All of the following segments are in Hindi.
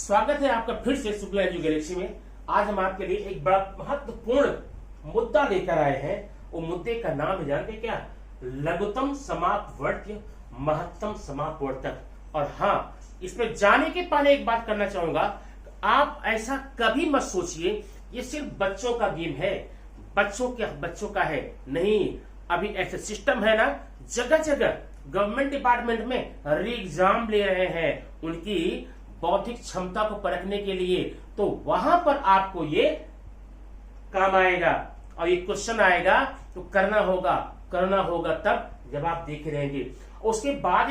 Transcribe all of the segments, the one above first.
स्वागत है आपका फिर से शुक्ला एजू गैलेक्सी में। आज हम आपके लिए एक बड़ा महत्वपूर्ण मुद्दा लेकर आए हैं। वो मुद्दे का नाम है, जानते क्या? लघुत्तम समापवर्त्य, महत्तम समापवर्तक। और हाँ, इसमें जाने के पहले एक बात करना चाहूंगा, आप ऐसा कभी मत सोचिए ये सिर्फ बच्चों का गेम है, बच्चों का है। नहीं, अभी ऐसे सिस्टम है ना, जगह जगह गवर्नमेंट डिपार्टमेंट में री एग्जाम ले रहे हैं उनकी बौद्धिक क्षमता को परखने के लिए, तो वहां पर आपको ये काम आएगा और ये क्वेश्चन आएगा तो करना होगा तब जब आप देख रहेंगे। उसके बाद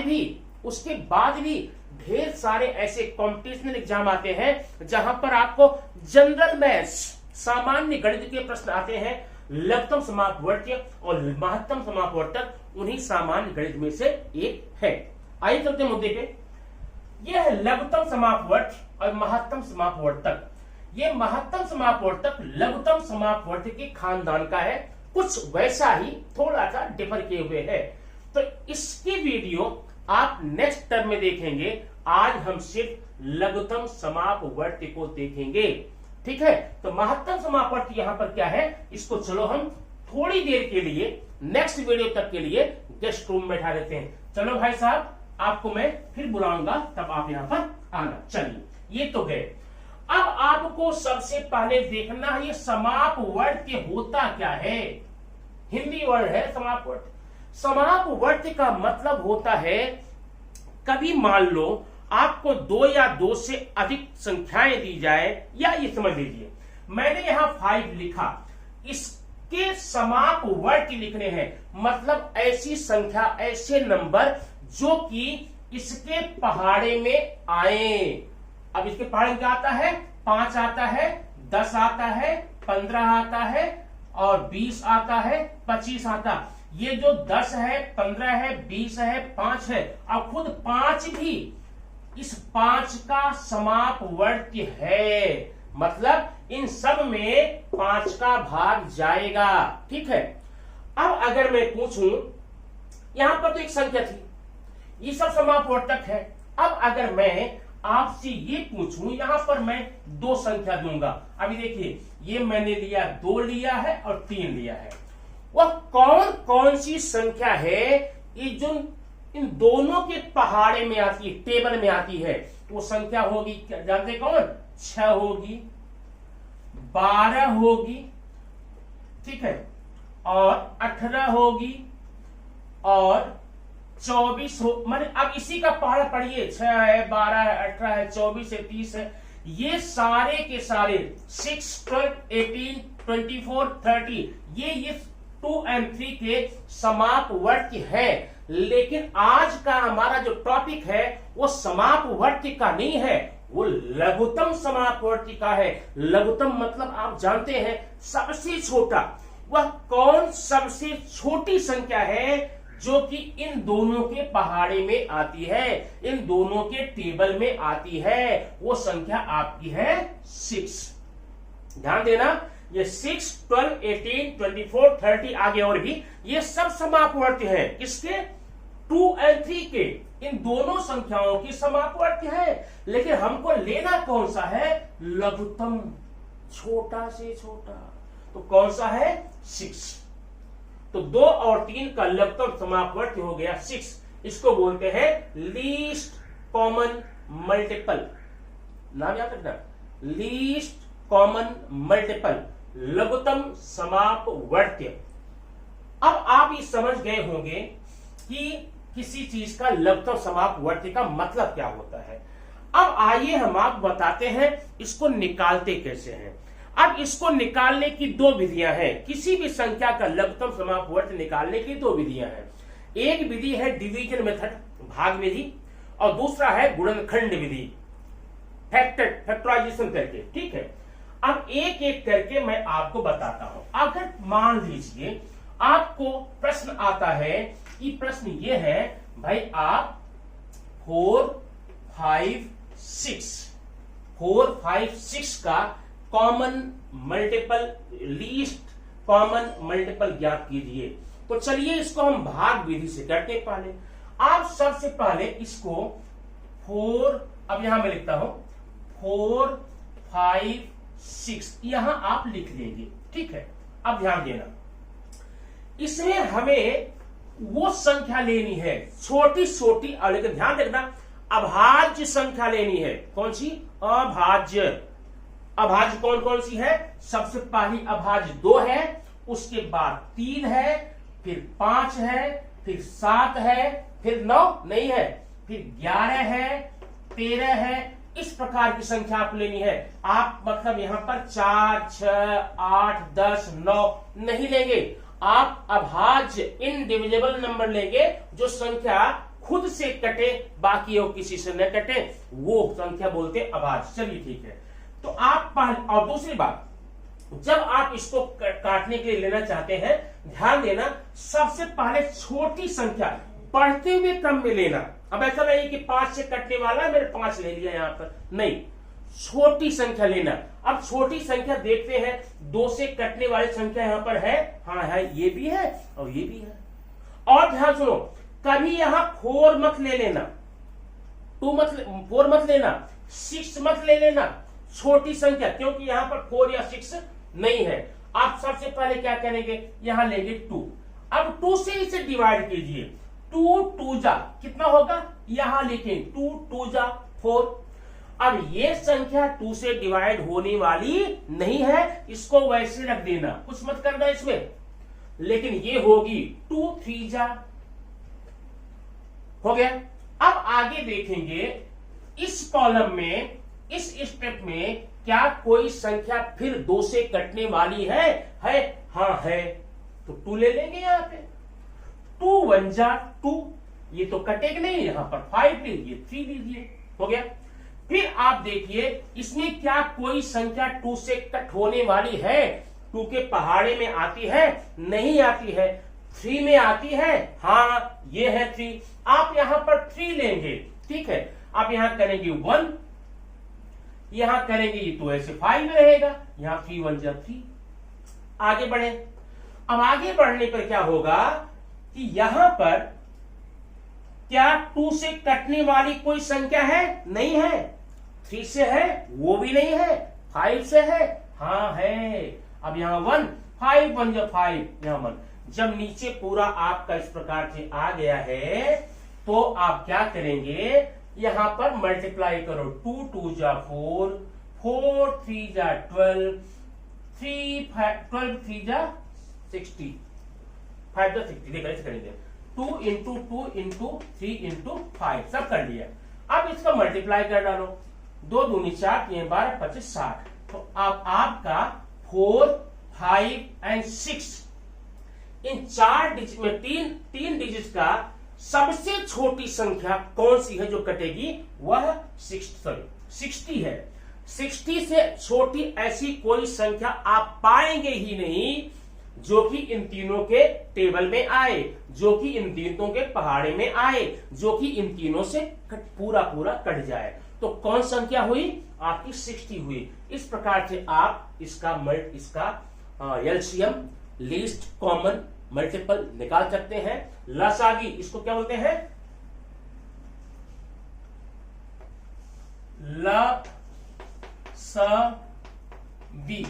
भी ढेर सारे ऐसे कॉम्पिटिशनल एग्जाम आते हैं जहां पर आपको जनरल मैथ्स, सामान्य गणित के प्रश्न आते हैं। लघुत्तम समापवर्त्य और महत्तम समापवर्तक उन्हीं सामान्य गणित में से एक है। आइए चलते हैं मुद्दे पे। यह है लघुत्तम समापवर्त्य और महत्तम समापवर्तक। ये महत्तम समापवर्तक लघुत्तम समापवर्त्य के खानदान का है, कुछ वैसा ही थोड़ा सा डिफर किए हुए है। तो इसकी वीडियो आप नेक्स्ट टर्म में देखेंगे। आज हम सिर्फ लघुत्तम समापवर्त्य को देखेंगे, ठीक है? तो महत्तम समापवर्त्य यहां पर क्या है, इसको चलो हम थोड़ी देर के लिए नेक्स्ट वीडियो तक के लिए गेस्ट रूम में बैठा देते हैं। चलो भाई साहब, आपको मैं फिर बुलाऊंगा, तब आप यहां पर आना। चलिए, ये तो गए। अब आपको सबसे पहले देखना है ये समापवर्त्य होता क्या है। हिंदी वर्ड है समापवर्त्य। समापवर्त्य का मतलब होता है, कभी मान लो आपको दो या दो से अधिक संख्याएं दी जाए, या ये समझ लीजिए मैंने यहां 5 लिखा, इसके समापवर्त्य लिखने हैं, मतलब ऐसी संख्या, ऐसे नंबर जो कि इसके पहाड़े में आए। अब इसके पहाड़े में क्या आता है? 5 आता है, 10 आता है, 15 आता है और 20 आता है, 25 आता। ये जो 10 है, 15 है, 20 है, 5 है, अब खुद 5 भी इस 5 का समापवर्त्य है, मतलब इन सब में 5 का भाग जाएगा, ठीक है? अब अगर मैं पूछूं, यहां पर तो एक संख्या थी, ये सब समापवर्तक है। अब अगर मैं आपसे ये पूछूं, यहां पर मैं 2 संख्या दूंगा। अभी देखिए, ये मैंने लिया 2 लिया है और 3 लिया है। वह कौन कौन सी संख्या है ये जो इन दोनों के पहाड़े में आती है, टेबल में आती है? वो संख्या होगी, जानते कौन? 6 होगी, 12 होगी, ठीक है, और 18 होगी और 24 हो। माने अब इसी का पहाड़ा पढ़िए, 6 है, 12 है, 18 है, 24 है, 30 है। ये सारे के सारे 6, 12, 18, 24, 30 ये 2 और 3 के समापवर्त्य है। लेकिन आज का हमारा जो टॉपिक है वो समापवर्त्य का नहीं है, वो लघुत्तम समापवर्त्य का है। लघुत्तम मतलब आप जानते हैं सबसे छोटा। वह कौन सबसे छोटी संख्या है जो कि इन दोनों के पहाड़े में आती है, इन दोनों के टेबल में आती है? वो संख्या आपकी है 6। ध्यान देना, ये 6, 12, 18, 24, 30 आगे और भी ये सब समापवर्त्य है। किसके? 2 और 3 के। इन दोनों संख्याओं की समापवर्त्य है। लेकिन हमको लेना कौन सा है? लघुत्तम, छोटा से छोटा। तो कौन सा है? 6। तो 2 और 3 का लघुत्तम समापवर्त्य हो गया 6। इसको बोलते हैं लीस्ट कॉमन मल्टीपल। नाम याद रखना, लीस्ट कॉमन मल्टीपल, लघुत्तम समापवर्त्य। अब आप ये समझ गए होंगे कि किसी चीज का लघुत्तम समापवर्त्य का मतलब क्या होता है। अब आइए हम आपको बताते हैं इसको निकालते कैसे हैं। अब इसको निकालने की 2 विधियां हैं। किसी भी संख्या का लघुत्तम समापवर्त्य निकालने की 2 विधियां हैं। एक विधि है डिवीजन मेथड, भाग विधि, और दूसरा है गुणनखंड विधि, फैक्टराइजेशन करके, ठीक है? अब एक एक करके मैं आपको बताता हूं। अगर मान लीजिए आपको प्रश्न आता है कि प्रश्न ये है, भाई आप 4, 5, 6 का common multiple, least common multiple ज्ञात कीजिए। तो चलिए इसको हम भाग विधि से करते हैं। पहले आप सबसे पहले इसको 4, अब यहां मैं लिखता हूं 4 5 6 यहां आप लिख लेंगे। ठीक है, अब ध्यान देना, इसमें हमें वो संख्या लेनी है छोटी छोटी, लेकिन ध्यान रखना अभाज्य संख्या लेनी है। कौन सी? अभाज्य। अभाज्य कौन कौन सी है? सबसे पहली अभाज्य 2 है, उसके बाद 3 है, फिर 5 है, फिर 7 है, फिर 9 नहीं है, फिर 11 है, 13 है। इस प्रकार की संख्या आपको लेनी है। आप मतलब यहां पर 4 6 8 10 9 नहीं लेंगे, आप अभाज्य इनडिविजिबल नंबर लेंगे, जो संख्या खुद से कटे, बाकी और किसी से न कटे, वो संख्या बोलते अभाज्य। चलिए ठीक है, तो आप पहले, और दूसरी बात, जब आप इसको काटने के लिए लेना चाहते हैं, ध्यान देना सबसे पहले छोटी संख्या बढ़ते हुए क्रम में लेना। अब ऐसा नहीं कि 5 से कटने वाला मैंने 5 ले लिया यहां पर, नहीं, छोटी संख्या लेना। अब छोटी संख्या देखते हैं, 2 से कटने वाली संख्या यहां पर है, हाँ है, ये भी है और ये भी है। और ध्यान सुनो, कभी यहां 4 मत ले लेना, 4 मत लेना, 6 मत ले लेना, छोटी संख्या, क्योंकि यहां पर 4 या 6 नहीं है। आप सबसे पहले क्या करेंगे, यहां लेंगे 2। अब 2 से इसे डिवाइड कीजिए, 2 2 जा कितना होगा, यहां लिखें 2 2 जा 4। अब ये संख्या 2 से डिवाइड होने वाली नहीं है, इसको वैसे रख देना, कुछ मत करना इसमें, लेकिन ये होगी 2 3 जा, हो गया। अब आगे देखेंगे, इस कॉलम में, इस स्टेप में क्या कोई संख्या फिर 2 से कटने वाली है? हाँ है, तो 2 ले लेंगे यहां पे, 2 1 जा 2, ये तो कटेगा नहीं, यहां पर 5 लीजिए, 3 लीजिए, हो गया। फिर आप देखिए, इसमें क्या कोई संख्या 2 से कट होने वाली है? 2 के पहाड़े में आती है? नहीं आती है। 3 में आती है? हाँ, ये है 3, आप यहां पर 3 लेंगे। ठीक है, आप यहां करेंगे 1, यहां करेंगे, ये तो ऐसे 5 रहेगा, यहां 3 1 जा 3। आगे बढ़े, अब आगे बढ़ने पर क्या होगा कि यहां पर क्या 2 से कटने वाली कोई संख्या है? नहीं है। 3 से है? वो भी नहीं है। 5 से है? हाँ है। अब यहां 1, 5 1 जा 5, यहां 1। जब नीचे पूरा आपका इस प्रकार से आ गया है, तो आप क्या करेंगे, यहां पर मल्टीप्लाई करो, 2 2 जा 4, 4 3 जा 12, 12 3 जा 60, 5 जा 60, देखा ऐसे करेंगे, 2 इंटू 2 इंटू 3 इंटू 5, सब कर लिया। अब इसका मल्टीप्लाई कर डालो, 2 दूनी 4, 3 12 25 60। तो अब आपका 4 5 एंड 6, इन 4 डिजिट में, तीन डिजिट का सबसे छोटी संख्या कौन सी है जो कटेगी? वह 60 है। 60 से छोटी ऐसी कोई संख्या आप पाएंगे ही नहीं जो कि इन तीनों के टेबल में आए, जो कि इन तीनों के पहाड़े में आए, जो कि इन तीनों से पूरा कट जाए। तो कौन संख्या हुई? आपकी 60 हुई। इस प्रकार से आप इसका एलसीएम, लीस्ट कॉमन मल्टीपल निकाल सकते हैं। लसागी, इसको क्या बोलते हैं? लसावी,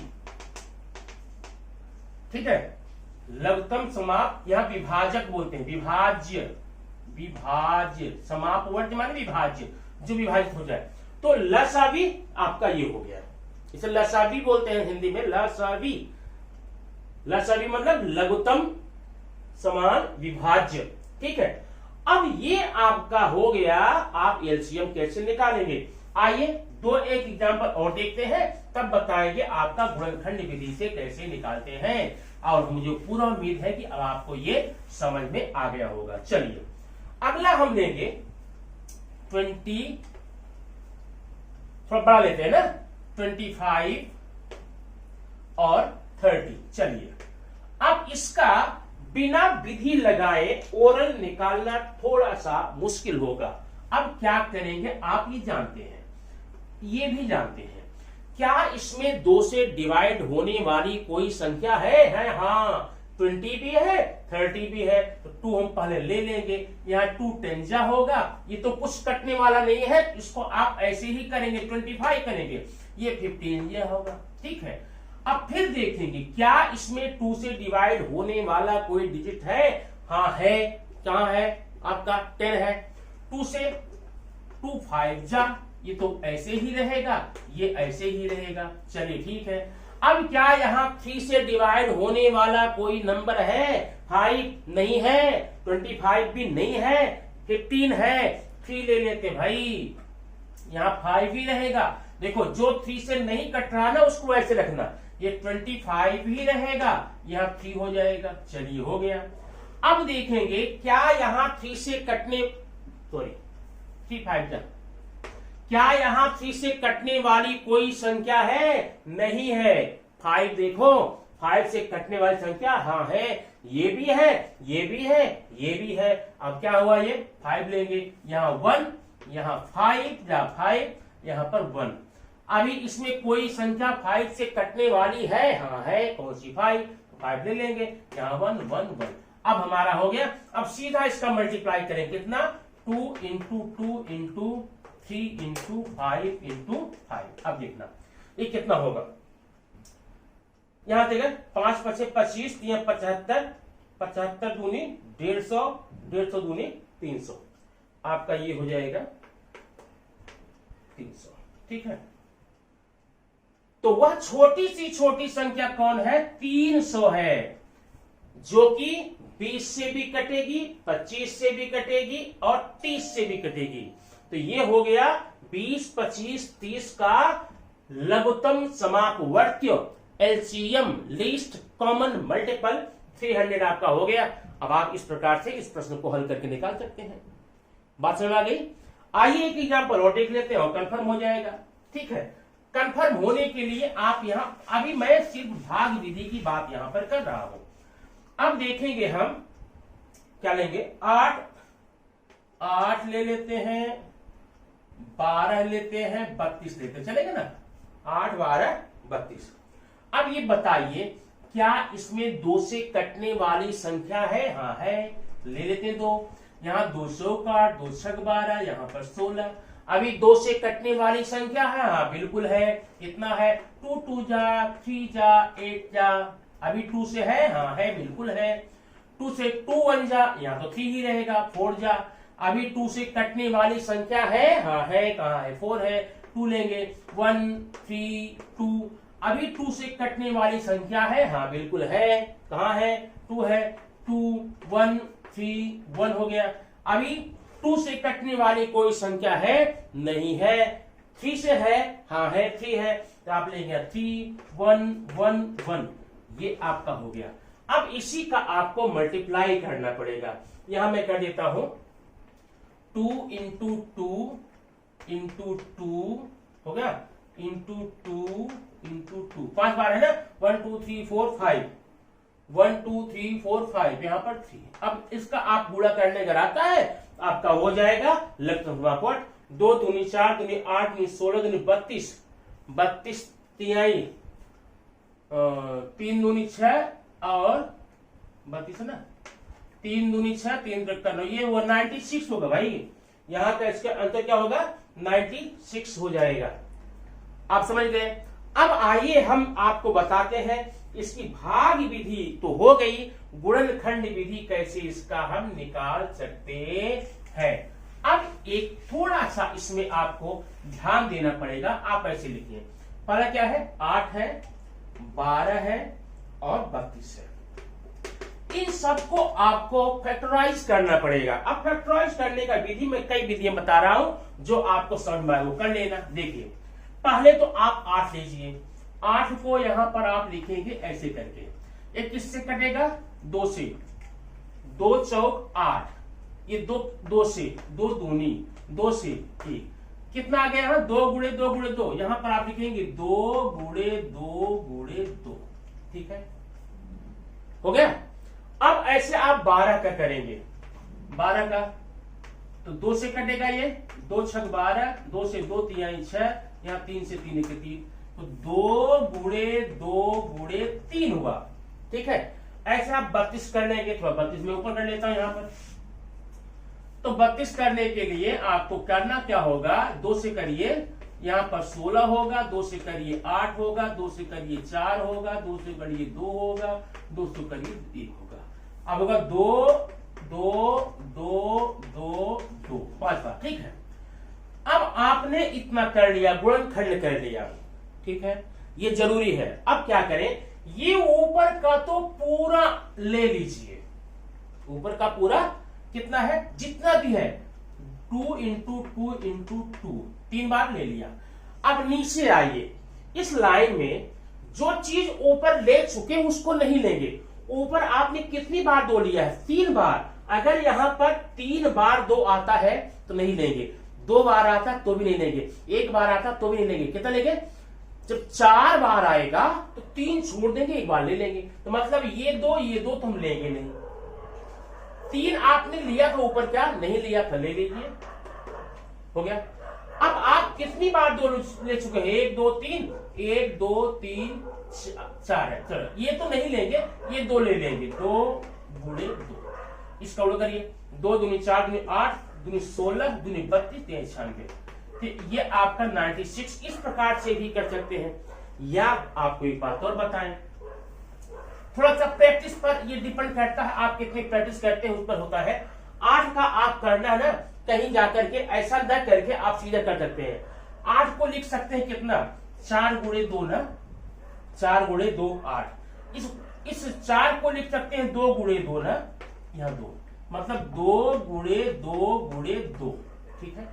ठीक है। लघुत्तम समाप, यहां विभाजक बोलते हैं, विभाज्य समापवर्त माने विभाज्य, जो विभाजित हो जाए। तो लसावी आपका ये हो गया, इसे लसावी बोलते हैं हिंदी में, लसावी मतलब लघुत्तम समान विभाज्य। ठीक है, अब ये आपका हो गया। आप एलसीएम कैसे निकालेंगे? आइए एक एग्जांपल और देखते हैं, तब बताएंगे आपका गुणनखंड विधि से कैसे निकालते हैं। और मुझे पूरा उम्मीद है कि अब आपको ये समझ में आ गया होगा। चलिए अगला हम लेंगे 20, थोड़ा बड़ा लेते हैं ना, 25 और 30। चलिए अब इसका बिना विधि लगाए ओरल निकालना थोड़ा सा मुश्किल होगा। अब क्या करेंगे आप ये जानते हैं, ये भी जानते हैं, क्या इसमें 2 से डिवाइड होने वाली कोई संख्या है? हाँ, 20 भी है 30 भी है, तो 2 हम पहले ले लेंगे। यहाँ 2 10 जा होगा, ये तो कुछ कटने वाला नहीं है, इसको आप ऐसे ही करेंगे 25 करेंगे, ये 15 जा होगा। ठीक है, अब फिर देखेंगे क्या इसमें 2 से डिवाइड होने वाला कोई डिजिट है। हाँ है, कहाँ है आपका 10 है। 2 से 2 5 जा, ये तो ऐसे ही रहेगा, ये ऐसे ही रहेगा। चलिए ठीक है, अब क्या यहाँ 3 से डिवाइड होने वाला कोई नंबर है? 5 नहीं है, 25 भी नहीं है, 15 है, 3 ले लेते भाई, यहाँ 5 ही रहेगा। देखो जो 3 से नहीं कट रहा ना उसको ऐसे रखना, ये 25 ही रहेगा, यहाँ 3 हो जाएगा। चलिए हो गया। अब देखेंगे क्या यहाँ 3 से कटने, सॉरी 3 5 जा, क्या यहाँ 3 से कटने वाली कोई संख्या है? नहीं है। 5 देखो, 5 से कटने वाली संख्या हाँ है, ये भी है, ये भी है, ये भी है। अब क्या हुआ, ये 5 लेंगे, यहाँ 1, यहाँ 5 या 5, यहाँ पर 1। अभी इसमें कोई संख्या 5 से कटने वाली है? हाँ है, कौन सी? 5, तो 5 ले लेंगे, यहाँ 1 1 1। अब हमारा हो गया। अब सीधा इसका मल्टीप्लाई करें, कितना? 2 इंटू 2 इंटू 3 इंटू 5 इंटू 5। अब देखना ये कितना होगा। यहां देखा 5 5 25, 3 75, 75 दूनी 150, 150 दूनी 300, आपका ये हो जाएगा 300। ठीक है, तो वह छोटी सी छोटी संख्या कौन है? 300 है, जो कि 20 से भी कटेगी, 25 से भी कटेगी और 30 से भी कटेगी। तो ये हो गया 20 25 30 का लघुत्तम समापवर्त्य, एलसीएम लीस्ट कॉमन मल्टीपल 300 आपका हो गया। अब आप इस प्रकार से इस प्रश्न को हल करके निकाल सकते हैं। बात समझ आ गई? आइए एक एग्जाम्पल और देख लेते हैं और कंफर्म हो जाएगा। ठीक है, कंफर्म होने के लिए आप यहां, अभी मैं सिर्फ भाग विधि की बात यहां पर कर रहा हूं। अब देखेंगे हम क्या लेंगे, 8 ले लेते हैं, 12 लेते हैं, 32 लेते हैं, चलेगा ना? 8 12 32। अब ये बताइए क्या इसमें 2 से कटने वाली संख्या है? हाँ है, ले लेते हैं 2। यहाँ 200 का 2 छक 12, यहाँ पर 16। अभी 2 से कटने वाली संख्या है? हाँ बिल्कुल है। कितना है? 2 2 जा, 3 जा, 8 जा। अभी 2 से है? हाँ है, बिल्कुल है। 2 से 2 1 जा, यहाँ तो 3 ही रहेगा। 4 जा, अभी 2 से कटने वाली संख्या है? हाँ है, कहाँ है? 4 है, 2 लेंगे। 1 3 2, अभी 2 से कटने वाली संख्या है? हाँ बिल्कुल है, कहाँ है? 2 है, 2 1 3 1 हो गया। अभी 2 से कटने वाली कोई संख्या है? नहीं है। 3 से है? हाँ है, 3 है, तो आप लेंगे 3 1 1 1, ये आपका हो गया। अब इसी का आपको मल्टीप्लाई करना पड़ेगा। यहां मैं कर देता हूं 2 इंटू 2 इंटू 2 हो गया, इंटू 2 इंटू 2, 5 बार है ना, 1 2 3 4 5, 1 2 3 4 5, यहां पर 3। अब इसका आप गुणा करने अगर आता है आपका हो जाएगा लघुत्तम समापवर्त। 2 दूनी 4 दूनी 8 दूनी 16 दूनी 32, 32 तिहाई 3 दूनी 6 और 32 है ना, 3 दूनी 6 3 का 9, ये वो 96 होगा भाई। यहां का इसका अंतर क्या होगा? 96 हो जाएगा। आप समझ गए? अब आइए हम आपको बताते हैं इसकी भाग विधि तो हो गई, गुणनखंड विधि कैसे इसका हम निकाल सकते हैं। अब एक थोड़ा सा इसमें आपको ध्यान देना पड़ेगा। आप ऐसे लिखिए, पहला क्या है? 8 है, 12 है और 32 है। इन सबको आपको फैक्टराइज करना पड़ेगा। अब फैक्टराइज करने का विधि में कई विधियां बता रहा हूं, जो आपको समझ में आए वो कर लेना। देखिए पहले तो आप 8 लीजिए, 8 को यहां पर आप लिखेंगे ऐसे करके। ये किससे कटेगा? 2 से, 2 चौक 8, ये 2 से, 2 दूनी 2 से 1, कितना आ गया? 2 गुणे 2 गुणे 2, यहां पर आप लिखेंगे 2 गुणे 2 गुणे 2। ठीक है, हो गया। अब ऐसे आप 12 का करेंगे, 12 का तो 2 से कटेगा ये, 2 छक 12, 2 से 2 तिहाई 6, यहाँ 3 से 3 1 3, तो 2 गुणे 2 गुणे 3 हुआ। ठीक है, ऐसे आप 32 कर लेंगे, थोड़ा 32 में ऊपर कर लेता हूं यहां पर। तो 32 करने के लिए आपको करना क्या होगा, 2 से करिए, यहां पर 16 होगा, 2 से करिए 8 होगा, 2 से करिए 4 होगा, 2 से करिए 2 होगा, 2 से करिए 1 होगा। अब होगा 2 2 2 2 2 5 बार, ठीक है। अब आपने इतना कर लिया, गुणनखंड कर लिया, ठीक है, ये जरूरी है। अब क्या करें, ये ऊपर का तो पूरा ले लीजिए, ऊपर का पूरा कितना है, जितना भी है 2 इंटू 2 इंटू 2, 3 बार ले लिया। अब नीचे आइए, इस लाइन में जो चीज ऊपर ले चुके उसको नहीं लेंगे। ऊपर आपने कितनी बार 2 लिया है, 3 बार। अगर यहां पर 3 बार 2 आता है तो नहीं लेंगे, 2 बार आता तो भी नहीं लेंगे, 1 बार आता तो भी नहीं लेंगे। कितना लेंगे, जब 4 बार आएगा तो 3 छोड़ देंगे, 1 बार ले लेंगे। तो मतलब ये दो तो हम लेंगे नहीं। 3 आपने लिया था ऊपर, क्या नहीं लिया था, ले लीजिए, हो गया। अब आप कितनी बार 2 ले चुके हैं, 1 2 3, 1 2 3 4 है। चलो ये तो नहीं लेंगे, ये 2 ले लेंगे, 2 गुणे 2, इसका उल्टा करिए, 2 दूनी 4 दूनी 8 दूनी 16 दूनी 32 96। तो ये आपका 96 इस प्रकार से भी कर सकते हैं। या आपको एक बात और बताएं, थोड़ा सा प्रैक्टिस पर ये डिपेंड करता है, आप कितनी प्रैक्टिस करते हैं उस पर होता है। 8 का आप करना है ना, कहीं जाकर के ऐसा न करके आप सीधा कर सकते हैं। 8 को लिख सकते हैं कितना, 4 गुणे 2 ना, 4 गुणे 2 8। इस 4 को लिख सकते हैं 2 गुणे 2 ना, यहां 2, मतलब 2 गुणे 2 गुणे 2, ठीक है।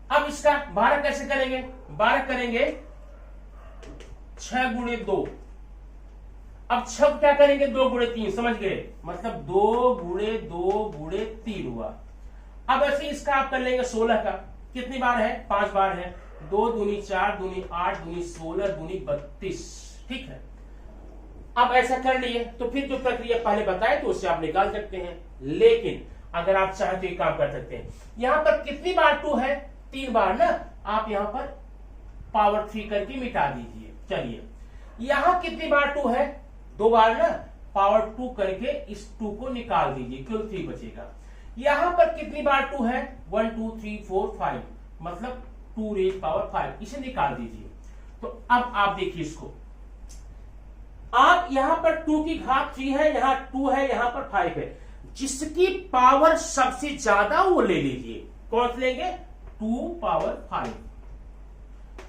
अब इसका 12 कैसे करेंगे, 12 करेंगे 6 गुणे 2। अब 6 क्या करेंगे, 2 गुणे 3, समझ गए, मतलब 2 गुणे 2 गुणे 3 हुआ। अब ऐसे इसका आप कर लेंगे 16 का, कितनी बार है, 5 बार है, 2 दूनी 4 दूनी 8 दूनी 16 दूनी 32, ठीक है। अब ऐसा कर लिए तो फिर जो प्रक्रिया पहले बताए तो उससे आप निकाल सकते हैं। लेकिन अगर आप चाहें तो एक काम कर सकते हैं, यहां पर कितनी बार 2 है, 3 बार ना, आप यहां पर पावर 3 करके मिटा दीजिए। चलिए यहां कितनी बार 2 है, 2 बार ना, पावर 2 करके इस 2 को निकाल दीजिए, केवल 3 बचेगा। यहां पर कितनी बार 2 है, 1 2 3 4 5, मतलब 2 रेज पावर 5, इसे निकाल दीजिए। तो अब आप देखिए इसको, आप यहां पर 2 की घात 3 है, यहां 2 है, यहां पर 5 है, जिसकी पावर सबसे ज्यादा वो ले लीजिए। कौन से लेंगे, 2 पावर 5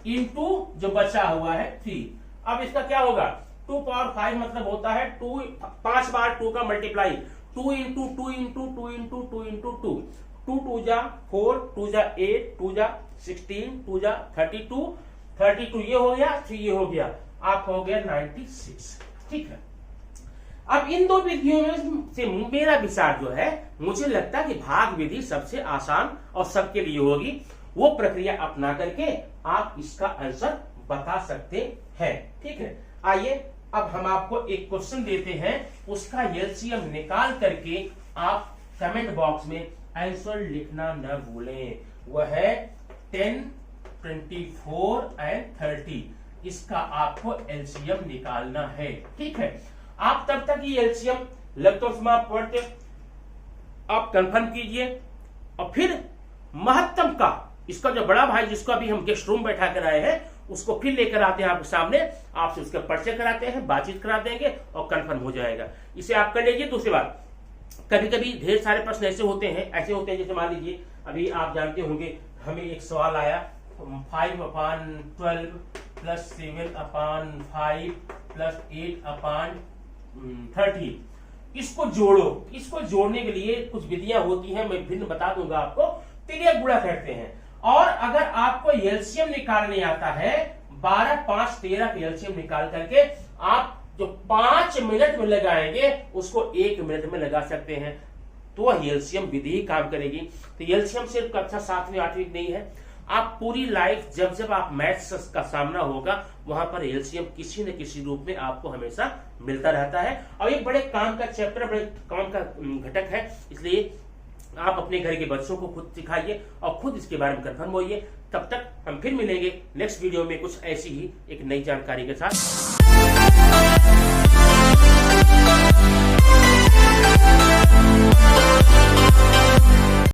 इंटू जो बचा हुआ है 3। अब इसका क्या होगा, 2 पावर 5 मतलब होता है 2, 5 बार 2 का multiply, 2 into 2 into 2 into 2 into 2, 2 2 जा 4, 2 जा 8, 2 जा 16, 2 जा 32, 32 ये हो गया, 3 ये हो गया, आप हो गया 96, ठीक है। अब इन दो विधियों में से मेरा विचार जो है, मुझे लगता है कि भाग विधि सबसे आसान और सबके लिए होगी। वो प्रक्रिया अपना करके आप इसका आंसर बता सकते हैं, ठीक है। आइए अब हम आपको एक क्वेश्चन देते हैं, उसका एलसीएम निकाल करके आप कमेंट बॉक्स में आंसर लिखना न भूलें। वह है 10, 24 एंड 30, इसका आपको एलसीएम निकालना है, ठीक है। आप तब तक ये एलसीएम लघुत्तम समाप्त वर्त्य आप कंफर्म कीजिए, और फिर महत्तम का इसका जो बड़ा भाई जिसको अभी हम गेस्ट रूम बैठा कर आए हैं, उसको फिर लेकर आते हैं आपके सामने, आपसे उसका परिचय कराते हैं, बातचीत करा देंगे और कंफर्म हो जाएगा। इसे आप कर लीजिए। दूसरी बात, कभी कभी ढेर सारे प्रश्न ऐसे होते हैं जैसे मान लीजिए अभी आप जानते होंगे, हमें एक सवाल आया 5/12 प्लस 7/5 प्लस 8/30, इसको जोड़ो। इसको जोड़ने के लिए कुछ विधियां होती हैं, मैं भिन्न बता दूंगा आपको। तिर्यक गुणा करते हैं, और अगर आपको एलसीएम निकालने आता है 12 5 13 का एलसीएम निकाल करके आप जो 5 मिनट में लगाएंगे उसको 1 मिनट में लगा सकते हैं, तो एलसीएम विधि ही काम करेगी। तो एलसीएम सिर्फ कक्षा 7वीं 8वीं नहीं है, आप पूरी लाइफ जब जब आप मैथ्स का सामना होगा वहां पर एलसीएम किसी न किसी रूप में आपको हमेशा मिलता रहता है, और एक बड़े काम का चैप्टर, बड़े काम का घटक है। इसलिए आप अपने घर के बच्चों को खुद सिखाइए और खुद इसके बारे में कंफर्म होइए। तब तक हम फिर मिलेंगे नेक्स्ट वीडियो में कुछ ऐसी ही एक नई जानकारी के साथ।